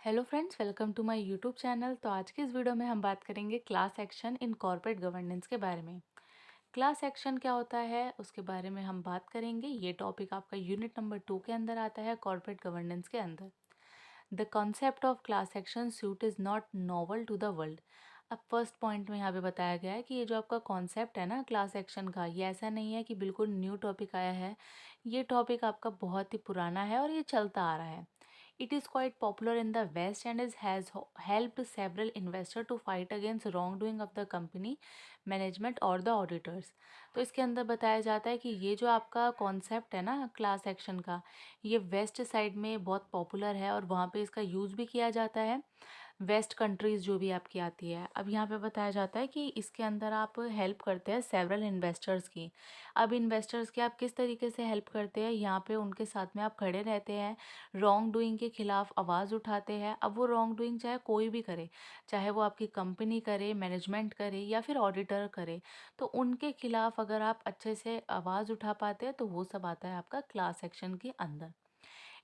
Hello friends, welcome to my YouTube channel. तो आज की इस वीडियो में हम बात करेंगे class action in corporate governance के बारे में। क्लास एक्शन क्या होता है उसके बारे में हम बात करेंगे। ये टॉपिक आपका यूनिट नंबर 2 के अंदर आता है, कॉर्पोरेट गवर्नेंस के अंदर। The concept of class action suit is not novel to the world. अब फर्स्ट पॉइंट में यहाँ पे बताया गया है कि ये जो आपका कॉन्सेप्ट है ना क्लास एक्शन का, ये ऐसा नहीं है कि बिल्कुल न्यू टॉपिक आया है। ये टॉपिक आपका बहुत ही पुराना है और ये चलता आ रहा है। It is quite popular in the West and has helped several investors to fight against wrongdoing of the company management or the auditors। तो इसके अंदर बताया जाता है कि ये जो आपका कॉन्सेप्ट है ना क्लास एक्शन का, ये वेस्ट साइड में बहुत पॉपुलर है और वहाँ पे इसका यूज़ भी किया जाता है। वेस्ट कंट्रीज़ जो भी आपकी आती है, अब यहाँ पे बताया जाता है कि इसके अंदर आप हेल्प करते हैं सेवरल इन्वेस्टर्स की। अब इन्वेस्टर्स की आप किस तरीके से हेल्प करते हैं, यहाँ पे उनके साथ में आप खड़े रहते हैं, रॉन्ग डूइंग के खिलाफ आवाज़ उठाते हैं। अब वो रॉन्ग डूइंग चाहे कोई भी करे, चाहे वो आपकी कंपनी करे, मैनेजमेंट करे या फिर ऑडिटर करे, तो उनके खिलाफ अगर आप अच्छे से आवाज़ उठा पाते हैं तो वो सब आता है आपका क्लास एक्शन के अंदर।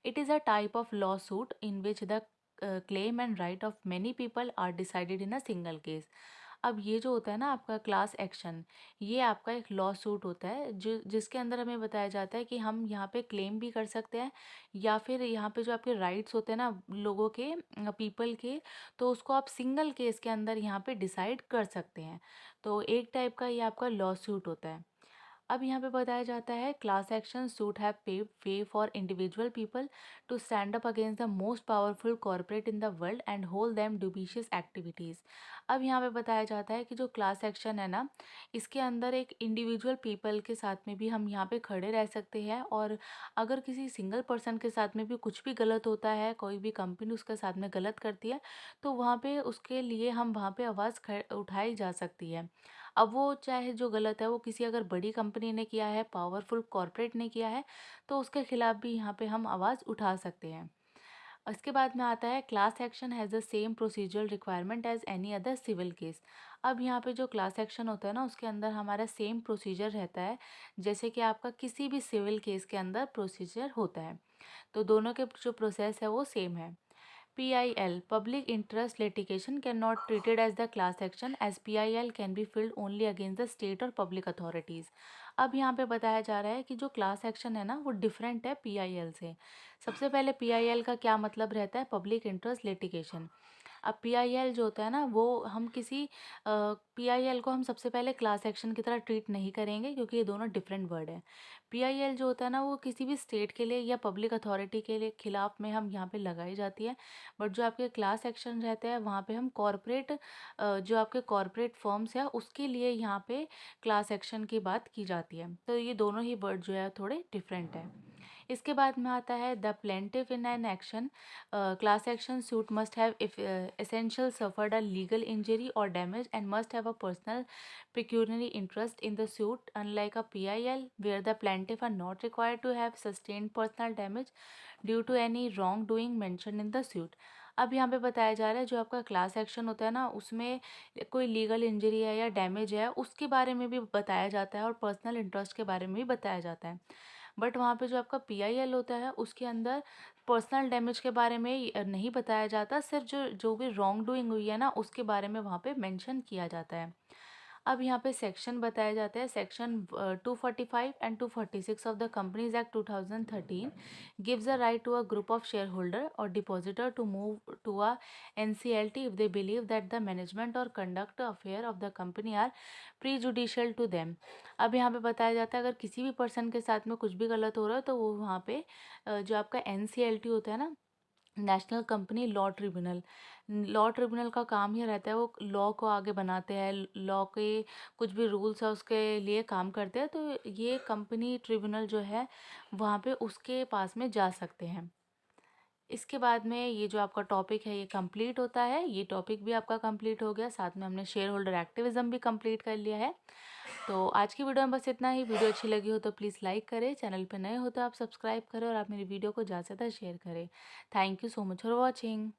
It is a type of law suit in which the claim and right of many people are decided in a single case. अब ये जो होता है ना आपका क्लास एक्शन, ये आपका एक लॉ सूट होता है जो जिसके अंदर हमें बताया जाता है कि हम यहाँ पे क्लेम भी कर सकते हैं या फिर यहाँ पे जो आपके राइट्स होते हैं ना लोगों के, पीपल के, तो उसको आप सिंगल केस के अंदर यहाँ पे डिसाइड कर सकते हैं। तो एक टाइप का ये आपका लॉ सूट होता है। अब यहाँ पे बताया जाता है class action suit have paved way for individual people to stand up against the most powerful corporate in the world and hold them dubious activities. अब यहाँ पे बताया जाता है कि जो क्लास एक्शन है ना, इसके अंदर एक इंडिविजुअल पीपल के साथ में भी हम यहाँ पे खड़े रह सकते हैं, और अगर किसी सिंगल पर्सन के साथ में भी कुछ भी गलत होता है, कोई भी कंपनी उसके साथ में गलत करती है, तो वहाँ पे उसके लिए हम वहाँ पे आवाज़ उठाई जा सकती है। अब वो चाहे जो गलत है वो किसी अगर बड़ी कंपनी ने किया है, पावरफुल कॉर्पोरेट ने किया है, तो उसके खिलाफ भी यहाँ पे हम आवाज़ उठा सकते हैं। इसके बाद में आता है class action has the same procedural requirement as any other civil case. अब यहाँ पे जो क्लास एक्शन होता है ना उसके अंदर हमारा सेम प्रोसीजर रहता है जैसे कि आपका किसी भी सिविल केस के अंदर प्रोसीजर होता है। तो दोनों के जो प्रोसेस है वो सेम है। PIL Public Interest Litigation cannot treated as the class action as PIL can be filed only against the state or public authorities। अब यहाँ पे बताया जा रहा है कि जो क्लास एक्शन है ना वो डिफरेंट है PIL से। सबसे पहले PIL का क्या मतलब रहता है, पब्लिक इंटरेस्ट लिटिगेशन। अब पीआईएल जो होता है ना वो हम किसी पीआईएल को हम सबसे पहले क्लास एक्शन की तरह ट्रीट नहीं करेंगे क्योंकि ये दोनों डिफरेंट वर्ड है। पीआईएल जो होता है ना वो किसी भी स्टेट के लिए या पब्लिक अथॉरिटी के लिए खिलाफ में हम यहाँ पे लगाई जाती है। बट जो आपके क्लास एक्शन रहते हैं वहाँ पे हम कॉरपोरेट, जो आपके कॉरपोरेट फर्म्स है उसके लिए यहाँ पे क्लास एक्शन की बात की जाती है। तो ये दोनों ही वर्ड जो है थोड़े डिफरेंट है। इसके बाद में आता है the plaintiff in an action class action suit must have essential suffered a legal injury or damage and must have a personal pecuniary interest in the suit, unlike a PIL where the plaintiff are not required to have sustained personal damage due to any wrongdoing mentioned in the suit। अब यहाँ पे बताया जा रहा है जो आपका class action होता है ना उसमें कोई लीगल इंजरी है या डैमेज है उसके बारे में भी बताया जाता है और पर्सनल इंटरेस्ट के बारे में भी बताया जाता है। बट वहाँ पे जो आपका पीआईएल होता है उसके अंदर पर्सनल डैमेज के बारे में नहीं बताया जाता, सिर्फ जो जो भी रॉन्ग डूइंग हुई है ना उसके बारे में वहाँ पे मेंशन किया जाता है। अब यहाँ पे सेक्शन बताया जाता है, section 245 and 246 of the companies act 2013 gives a right to a group of share holder और depositor to move to a NCLT if they believe that the management और conduct affair of the company are prejudicial to them. अब यहाँ पे बताया जाता है अगर किसी भी पर्सन के साथ में कुछ भी गलत हो रहा है तो वो वहाँ पे जो आपका एनसीएलटी होता है ना, national company law tribunal, law tribunal का काम ही रहता है वो लॉ को आगे बनाते हैं, लॉ के कुछ भी रूल्स है उसके लिए काम करते हैं। तो ये कंपनी ट्रिब्यूनल जो है वहाँ पे उसके पास में जा सकते हैं। इसके बाद में ये जो आपका टॉपिक है ये कंप्लीट होता है, ये टॉपिक भी आपका कंप्लीट हो गया, साथ में हमने शेयर होल्डर एक्टिविज्म भी कंप्लीट कर लिया है। तो आज की वीडियो में बस इतना ही। वीडियो अच्छी लगी हो तो प्लीज़ लाइक करें, चैनल पे नए हो तो आप सब्सक्राइब करें और आप मेरी वीडियो को ज़्यादा से ज़्यादा शेयर करें। Thank you so much for watching.